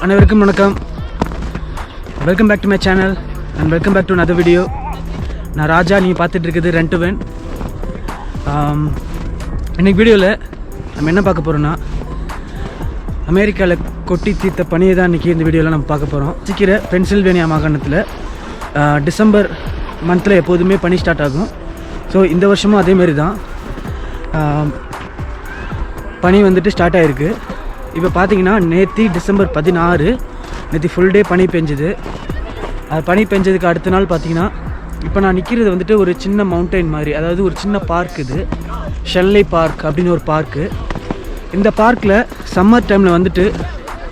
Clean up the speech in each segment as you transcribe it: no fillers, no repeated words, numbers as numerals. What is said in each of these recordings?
அனைவருக்கும் வணக்கம். Welcome back to my channel and welcome back to another video. நான் ராஜா, நீங்கள் பார்த்துட்டு இருக்குது ரெண்ட் டு வென். இன்றைக்கி வீடியோவில் நம்ம என்ன பார்க்க போகிறோன்னா, அமெரிக்காவில் கொட்டி தீர்த்த பனியை தான் இன்றைக்கி இந்த வீடியோவில் நம்ம பார்க்க போகிறோம். சிக்கிற பென்சில்வேனியா மாகாணத்தில் டிசம்பர் மந்தில் எப்போதுமே பனி ஸ்டார்ட் ஆகும். ஸோ இந்த வருஷமும் அதேமாரி தான் பனி வந்துட்டு ஸ்டார்ட் ஆகிருக்கு. இப்போ பார்த்தீங்கன்னா நேற்று டிசம்பர் 16 நேற்று ஃபுல் டே பனி பெஞ்சுது. அது பனி பெஞ்சதுக்கு அடுத்த நாள் பார்த்தீங்கன்னா இப்போ நான் நிற்கிறது வந்துட்டு ஒரு சின்ன மவுண்டைன் மாதிரி, அதாவது ஒரு சின்ன பார்க். இது ஷெல்லை பார்க் அப்படின்னு ஒரு பார்க்கு. இந்த பார்க்கில் சம்மர் டைமில் வந்துட்டு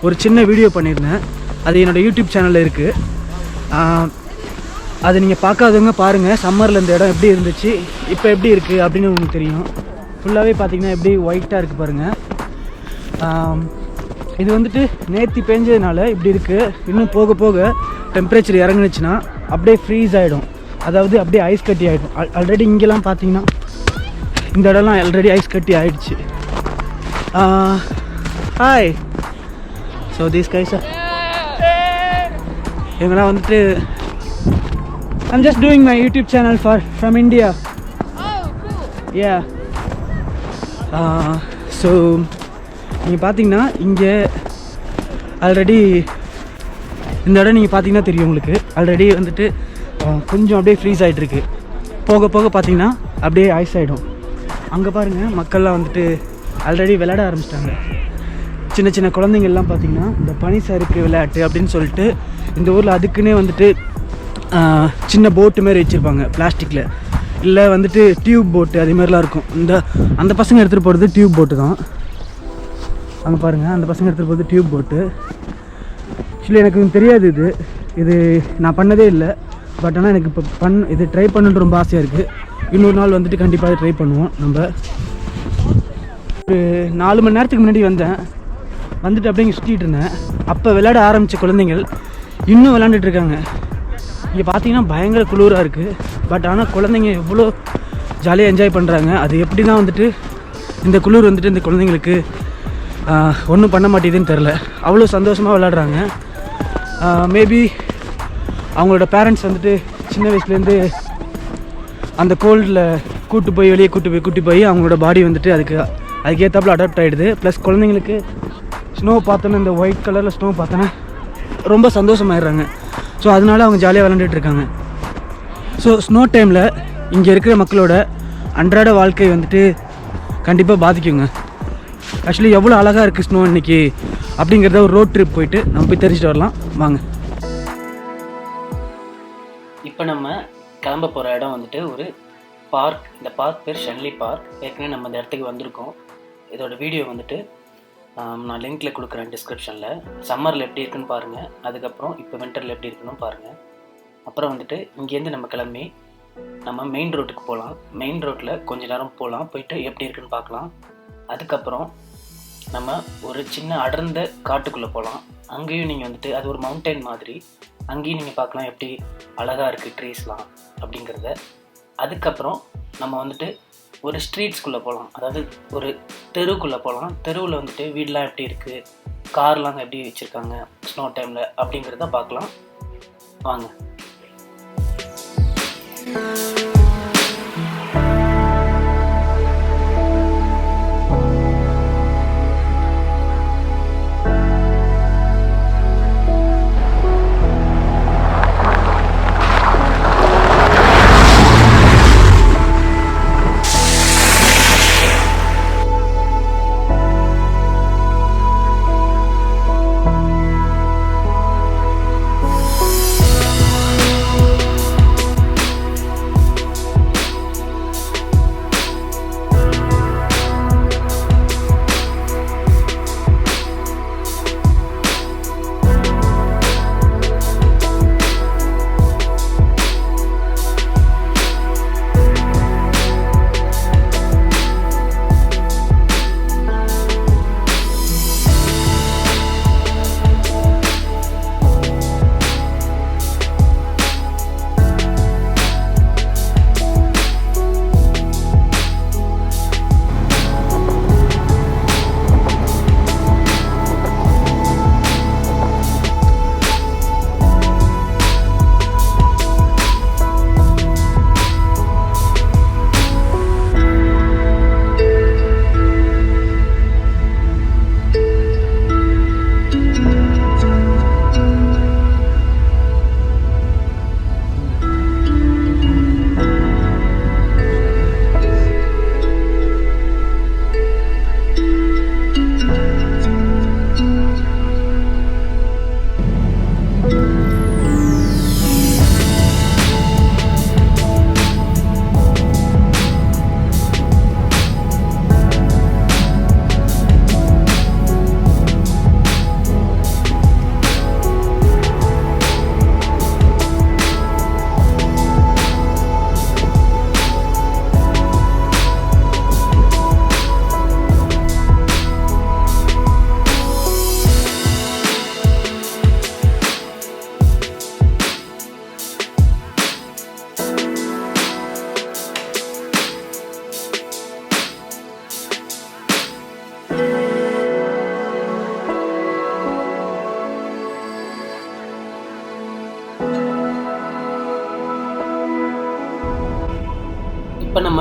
ஒரு சின்ன வீடியோ பண்ணியிருந்தேன். அது என்னோடய யூடியூப் சேனலில் இருக்குது. அதை நீங்கள் பார்க்காதவங்க பாருங்கள். சம்மரில் இந்த இடம் எப்படி இருந்துச்சு, இப்போ எப்படி இருக்குது அப்படின்னு உங்களுக்கு தெரியும். ஃபுல்லாகவே பார்த்தீங்கன்னா எப்படி ஒயிட்டாக இருக்குது பாருங்கள். இது வந்துட்டு நேற்று பெஞ்சதுனால இப்படி இருக்குது. இன்னும் போக போக டெம்பரேச்சர் இறங்குனுச்சுன்னா அப்படியே ஃப்ரீஸ் ஆகிடும், அதாவது அப்படியே ஐஸ் கட்டி ஆகிடும். ஆல்ரெடி இங்கெல்லாம் பார்த்தீங்கன்னா இந்த இடம்லாம் ஆல்ரெடி ஐஸ் கட்டி ஆகிடுச்சு. ஹாய். ஸோ தீஸ் கைஸ் இவங்கெல்லாம் வந்துட்டு I'm just doing my YouTube channel from India. Oh, cool. Yeah. So நீங்கள் பார்த்தீங்கன்னா இங்கே ஆல்ரெடி இந்த இடம் நீங்கள் பார்த்தீங்கன்னா தெரியும் உங்களுக்கு. ஆல்ரெடி வந்துட்டு கொஞ்சம் அப்படியே ஃப்ரீஸ் ஆகிட்டுருக்கு. போக போக பார்த்தீங்கன்னா அப்படியே ஐஸ் ஆகிடும். அங்கே பாருங்கள், மக்கள்லாம் வந்துட்டு ஆல்ரெடி விளையாட ஆரம்பிச்சிட்டாங்க. சின்ன சின்ன குழந்தைங்கள்லாம் பார்த்தீங்கன்னா இந்த பனி சறுக்கு விளையாட்டு அப்படின்னு சொல்லிட்டு இந்த ஊரில் அதுக்குன்னே வந்துட்டு சின்ன போட்டு மாரி வச்சுருப்பாங்க பிளாஸ்டிக்கில், இல்லை வந்துட்டு டியூப் போட்டு அதே மாதிரிலாம் இருக்கும். அந்த பசங்க எடுத்துகிட்டு போகிறது டியூப் போட்டு தான். அங்கே பாருங்கள், அந்த பசங்க எடுத்துகிட்டு போகிறது டியூப் போட்டு. ஆக்சுவலி எனக்கு தெரியாது, இது நான் பண்ணதே இல்லை. பட் ஆனால் எனக்கு இப்போ இது ட்ரை பண்ணணுன்னு ரொம்ப ஆசையாக இருக்குது. இன்னொரு நாள் வந்துட்டு கண்டிப்பாக ட்ரை பண்ணுவோம். நம்ம ஒரு 4 மணி நேரத்துக்கு முன்னாடி வந்துட்டு அப்படியே இங்கே சுற்றிட்டு இருந்தேன். அப்போ விளையாட ஆரம்பித்த குழந்தைங்கள் இன்னும் விளையாண்டுட்ருக்காங்க. இங்கே பார்த்தீங்கன்னா பயங்கர குளிராக இருக்குது. பட் ஆனால் குழந்தைங்க எவ்வளோ ஜாலியாக என்ஜாய் பண்ணுறாங்க. அது எப்படி தான் வந்துட்டு இந்த குளிர் வந்துட்டு இந்த குழந்தைங்களுக்கு ஒன்றும் பண்ண மாட்டேதுன்னு தெரில. அவ்வளோ சந்தோஷமாக விளையாடுறாங்க. மேபி அவங்களோட பேரண்ட்ஸ் வந்துட்டு சின்ன வயசுலேருந்து அந்த கோல்டில் வெளியே கூட்டி போய் அவங்களோட பாடி வந்துட்டு அதுக்கேற்றாப்புல அடாப்ட் ஆகிடுது. ப்ளஸ் குழந்தைங்களுக்கு ஸ்னோ பார்த்தோன்னா, இந்த ஒயிட் கலரில் ஸ்னோ பார்த்தோன்னா ரொம்ப சந்தோஷமாயிடுறாங்க. ஸோ அதனால அவங்க ஜாலியாக விளாண்டுட்ருக்காங்க. ஸோ ஸ்னோ டைமில் இங்கே இருக்கிற மக்களோட அன்றாட வாழ்க்கை வந்துட்டு கண்டிப்பாக பாதிக்குங்க. ஆக்சுவலி எவ்வளோ அழகாக இருக்குது ஸ்னோ இன்றைக்கி அப்படிங்கிறத ஒரு ரோட் ட்ரிப் போயிட்டு நம்ம போய் தெரிஞ்சுட்டு வரலாம் வாங்க. இப்போ நம்ம கிளம்ப போகிற இடம் வந்துட்டு ஒரு பார்க். இந்த பார்க் பேர் ஷெல்லி பார்க். ஏற்கனவே நம்ம இந்த இடத்துக்கு வந்திருக்கோம். இதோட வீடியோ வந்துட்டு நான் லிங்க்கில் கொடுக்குறேன் டிஸ்கிரிப்ஷனில். சம்மரில் எப்படி இருக்குன்னு பாருங்கள், அதுக்கப்புறம் இப்போ வின்டரில் எப்படி இருக்குன்னு பாருங்கள். அப்புறம் வந்துட்டு இங்கேருந்து நம்ம கிளம்பி நம்ம மெயின் ரோட்டுக்கு போகலாம். மெயின் ரோட்டில் கொஞ்சம் நேரம் போயிட்டு எப்படி இருக்குன்னு பார்க்கலாம். அதுக்கப்புறம் நம்ம ஒரு சின்ன அடர்ந்த காட்டுக்குள்ளே போகலாம். அங்கேயும் நீங்கள் வந்துட்டு அது ஒரு மவுண்டைன் மாதிரி, அங்கேயும் நீங்கள் பார்க்கலாம் எப்படி அழகாக இருக்குது ட்ரீஸ்லாம் அப்படிங்கிறத. அதுக்கப்புறம் நம்ம வந்துட்டு ஒரு ஸ்ட்ரீட்ஸ்குள்ளே போகலாம், அதாவது ஒரு தெருவுக்குள்ளே போகலாம். தெருவில் வந்துட்டு வீடெலாம் எப்படி இருக்குது, கார்லாம் எப்படி வச்சுருக்காங்க ஸ்னோ டைமில் அப்படிங்கிறத பார்க்கலாம் வாங்க.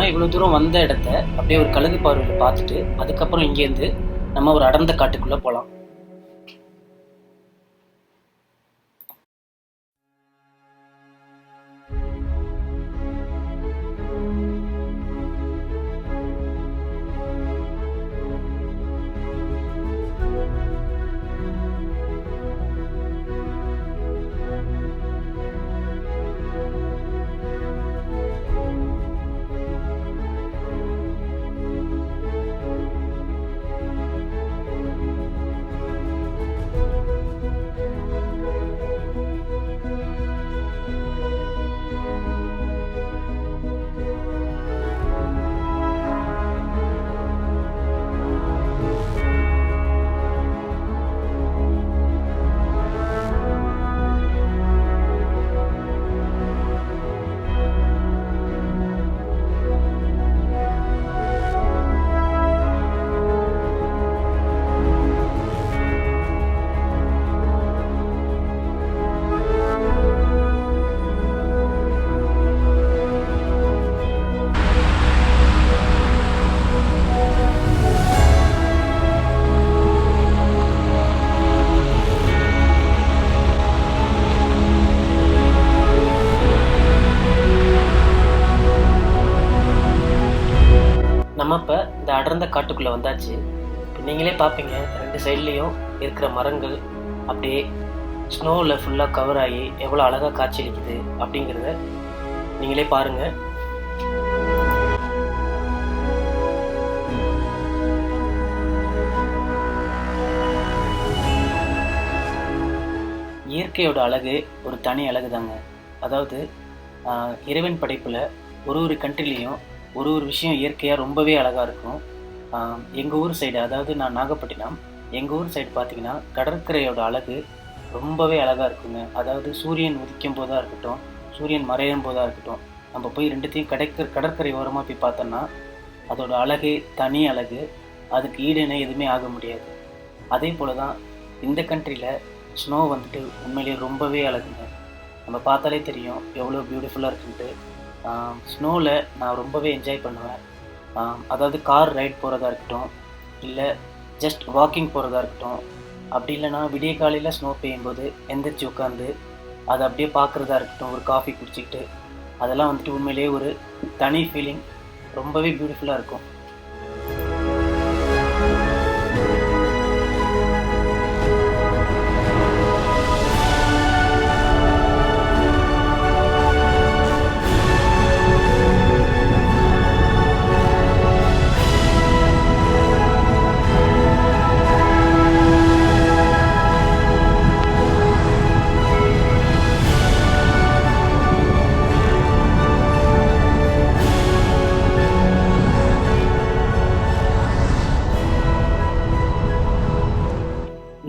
நம்ம இவ்வளோ தூரம் வந்த இடத்த அப்படியே ஒரு கழுகு பார்வையில் பார்த்துட்டு அதுக்கப்புறம் இங்கேருந்து நம்ம ஒரு அடர்ந்த காட்டுக்குள்ளே போகலாம். நம்ம இப்போ இந்த அடர்ந்த காட்டுக்குள்ளே வந்தாச்சு. இப்போ நீங்களே பார்ப்பீங்க, 2 சைட்லேயும் இருக்கிற மரங்கள் அப்படியே ஸ்னோவில் ஃபுல்லாக கவர் ஆகி எவ்வளோ அழகாக காட்சியளிக்குது அப்படிங்கிறத நீங்களே பாருங்கள். இயற்கையோட அழகு ஒரு தனி அழகு தாங்க. அதாவது இறைவன் படைப்பில் ஒரு கண்ட்ரிலையும் ஒரு விஷயம் இயற்கையாக ரொம்பவே அழகாக இருக்கும். எங்கள் ஊர் சைடு, அதாவது நான் நாகப்பட்டினம், எங்கள் ஊர் சைடு பார்த்திங்கன்னா கடற்கரையோட அழகு ரொம்பவே அழகாக இருக்குங்க. அதாவது சூரியன் உதிக்கும் போதாக இருக்கட்டும், சூரியன் மறையும் போதாக இருக்கட்டும், நம்ம போய் ரெண்டுத்தையும் கடற்கரை ஓரமாக போய் பார்த்தோன்னா அதோட அழகு தனி அழகு, அதுக்கு ஈடுனே எதுவுமே ஆக முடியாது. அதே போல் தான் இந்த கண்ட்ரியில் ஸ்னோ வந்துட்டு உண்மையிலேயே ரொம்பவே அழகுங்க. நம்ம பார்த்தாலே தெரியும் எவ்வளோ பியூட்டிஃபுல்லாக இருக்குன்ட்டு. ஸ்னோவில் நான் ரொம்பவே என்ஜாய் பண்ணுவேன். அதாவது கார் ரைட் போகிறதா இருக்கட்டும், இல்லை ஜஸ்ட் வாக்கிங் போகிறதா இருக்கட்டும், அப்படி இல்லைனா விடிய காலையில் ஸ்னோ பெய்யும்போது எந்திரிச்சு உட்காந்து அதை அப்படியே பார்க்குறதா இருக்கட்டும், ஒரு காஃபி குடிச்சிக்கிட்டு, அதெல்லாம் வந்துட்டு உண்மையிலேயே ஒரு தனி ஃபீலிங், ரொம்பவே பியூட்டிஃபுல்லாக இருக்கும்.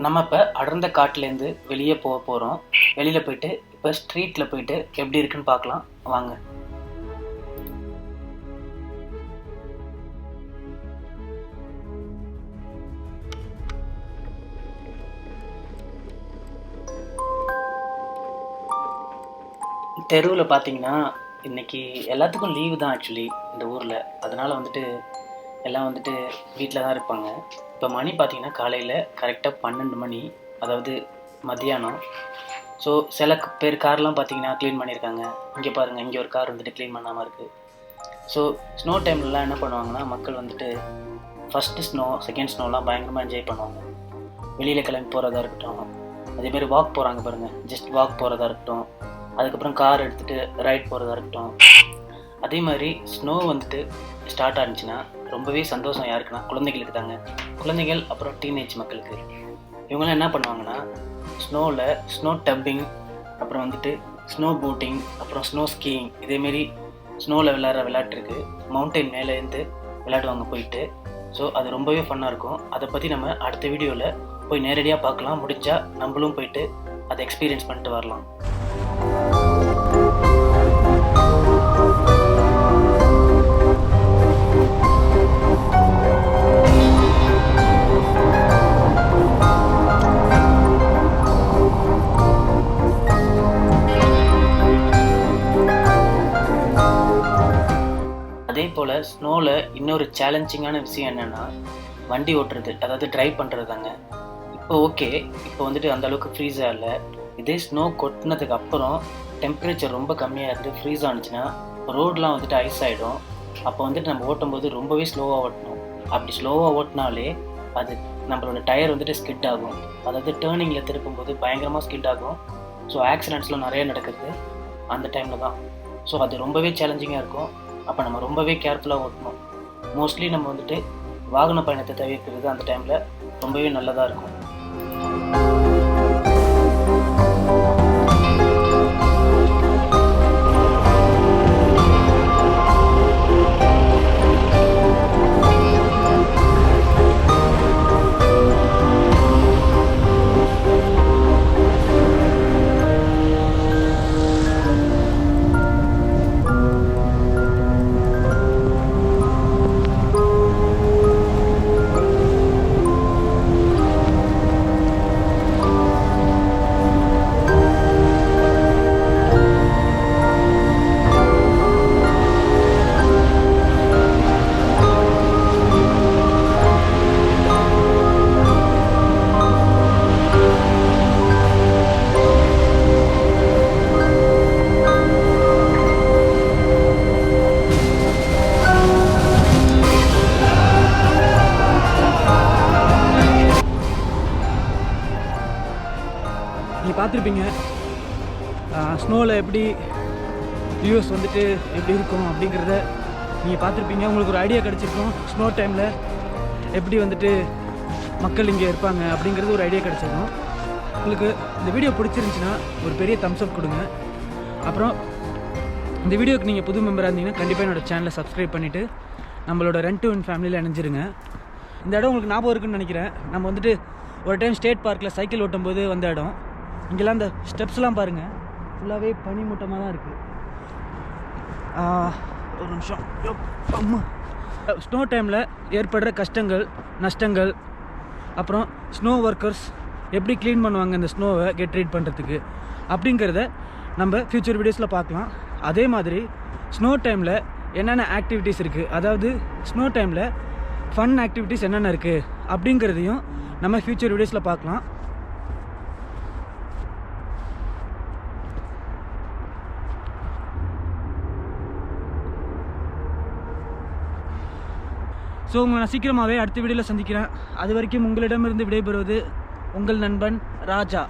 நம்ம இப்போ அடர்ந்த காட்டிலேருந்து வெளியே போக போகிறோம். வெளியில் போயிட்டு இப்போ ஸ்ட்ரீட்டில் போயிட்டு எப்படி இருக்குன்னு பார்க்கலாம் வாங்க. தெருவில் பார்த்தீங்கன்னா இன்றைக்கி எல்லாத்துக்கும் லீவு தான் ஆக்சுவலி இந்த ஊரில். அதனால் வந்துட்டு எல்லாம் வந்துட்டு வீட்டில் தான் இருப்பாங்க. இப்போ மணி பார்த்திங்கன்னா காலையில் கரெக்டாக 12 மணி, அதாவது மத்தியானம். ஸோ சில பேர் கார்லாம் பார்த்திங்கன்னா க்ளீன் பண்ணியிருக்காங்க. இங்கே பாருங்கள், இங்கே ஒரு கார் வந்துட்டு க்ளீன் பண்ணாமல் இருக்குது. ஸோ ஸ்னோ டைம்லலாம் என்ன பண்ணுவாங்கன்னா மக்கள் வந்துட்டு ஃபஸ்ட்டு ஸ்னோ, செகண்ட் ஸ்னோலாம் பயங்கரமாக என்ஜாய் பண்ணுவாங்க. வெளியில் கிளம்பி போகிறதா இருக்கட்டும், அதேமாரி வாக் போகிறாங்க பாருங்கள், ஜஸ்ட் வாக் போகிறதா இருக்கட்டும், அதுக்கப்புறம் கார் எடுத்துகிட்டு ரைட் போகிறதா இருக்கட்டும். அதே மாதிரி ஸ்னோ வந்துட்டு ஸ்டார்ட் ஆனிச்சுன்னா ரொம்பவே சந்தோஷம் யாருக்குன்னா குழந்தைகளுக்கு தாங்க. குழந்தைகள் அப்புறம் டீனேஜ் மக்களுக்கு. இவங்களாம் என்ன பண்ணுவாங்கன்னா ஸ்னோவில் ஸ்னோ டப்பிங், அப்புறம் வந்துட்டு ஸ்னோ போட்டிங், அப்புறம் ஸ்னோ ஸ்கீயிங், இதேமாரி ஸ்னோவில் விளையாடுற விளையாட்டு இருக்குது. மவுண்டைன் மேலேருந்து விளையாடுவாங்க போயிட்டு. ஸோ அது ரொம்பவே ஃபன்னாக இருக்கும். அதை பற்றி நம்ம அடுத்த வீடியோவில் போய் நேரடியாக பார்க்கலாம். முடிஞ்சால் நம்மளும் போயிட்டு அதை எக்ஸ்பீரியன்ஸ் பண்ணிட்டு வரலாம். அதே போல் இன்னொரு சேலஞ்சிங்கான விஷயம் என்னென்னா வண்டி ஓட்டுறது, அதாவது ட்ரைவ் பண்ணுறது தாங்க. இப்போ ஓகே, இப்போ வந்துட்டு அந்தளவுக்கு ஃப்ரீஸாக இல்லை. இதே ஸ்னோ கொட்டினதுக்கு அப்புறம் டெம்பரேச்சர் ரொம்ப கம்மியாக இருந்து ஃப்ரீஸ் ஆனிச்சுன்னா ரோடெலாம் வந்துட்டு ஐஸ் ஆகிடும். அப்போ வந்துட்டு நம்ம ஓட்டும்போது ரொம்பவே ஸ்லோவாக ஓட்டணும். அப்படி ஸ்லோவாக ஓட்டினாலே அது நம்மளோட டயர் வந்துட்டு ஸ்கிட் ஆகும். அதாவது டேர்னிங்கில் திருப்பும்போது பயங்கரமாக ஸ்கிட் ஆகும். ஸோ ஆக்சிடெண்ட்ஸ்லாம் நிறைய நடக்கிறது அந்த டைமில் தான். ஸோ அது ரொம்பவே சேலஞ்சிங்காக இருக்கும். அப்போ நம்ம ரொம்பவே கேர்ஃபுல்லாக ஓட்டணும். மோஸ்ட்லி நம்ம வந்துட்டு வாகன பயணத்தை தவிர்க்கிறது அந்த டைமில் ரொம்பவே நல்லதாக இருக்கும். நீங்கள் பார்த்துருப்பீங்க ஸ்னோவில் எப்படி வியூஸ் வந்துட்டு எப்படி இருக்கும் அப்படிங்கிறத நீங்கள் பார்த்துருப்பீங்க. உங்களுக்கு ஒரு ஐடியா கிடச்சிருக்கும் ஸ்னோ டைமில் எப்படி வந்துட்டு மக்கள் இங்கே இருப்பாங்க அப்படிங்கிறது ஒரு ஐடியா கிடச்சிருக்கும். உங்களுக்கு இந்த வீடியோ பிடிச்சிருந்துச்சின்னா ஒரு பெரிய தம்ஸ் அப் கொடுங்க. அப்புறம் இந்த வீடியோக்கு நீங்கள் புது மெம்பராக இருந்தீங்கன்னா கண்டிப்பாக என்னோடய சேனலை சப்ஸ்கிரைப் பண்ணிவிட்டு நம்மளோட ரெண்ட் டு வின் ஃபேமிலியில் இணைஞ்சிருங்க. இந்த இடம் உங்களுக்கு ஞாபகம் இருக்குன்னு நினைக்கிறேன். நம்ம வந்துட்டு ஒரு டைம் ஸ்டேட் பார்க்கில் சைக்கிள் ஓட்டும்போது வந்த இடம். இங்கெல்லாம் இந்த ஸ்டெப்ஸ்லாம் பாருங்கள், ஃபுல்லாகவே பனிமூட்டமாக தான் இருக்குது. ஒரு நிமிஷம். அம்மா, ஸ்னோ டைமில் ஏற்படுற கஷ்டங்கள், நஷ்டங்கள், அப்புறம் ஸ்னோ ஒர்க்கர்ஸ் எப்படி க்ளீன் பண்ணுவாங்க இந்த ஸ்னோவை கெட் ரீட் பண்ணுறதுக்கு அப்படிங்கிறத நம்ம ஃப்யூச்சர் வீடியோஸில் பார்க்கலாம். அதே மாதிரி ஸ்னோ டைமில் என்னென்ன ஆக்டிவிட்டீஸ் இருக்குது, அதாவது ஸ்னோ டைமில் ஃபன் ஆக்டிவிட்டீஸ் என்னென்ன இருக்குது அப்படிங்கிறதையும் நம்ம ஃப்யூச்சர் வீடியோஸில் பார்க்கலாம். ஸோ உங்களை நான் சீக்கிரமாகவே அடுத்த வீடியோவில் சந்திக்கிறேன். அது வரைக்கும் உங்களிடமிருந்து விடைபெறுவது உங்கள் நண்பன் ராஜா.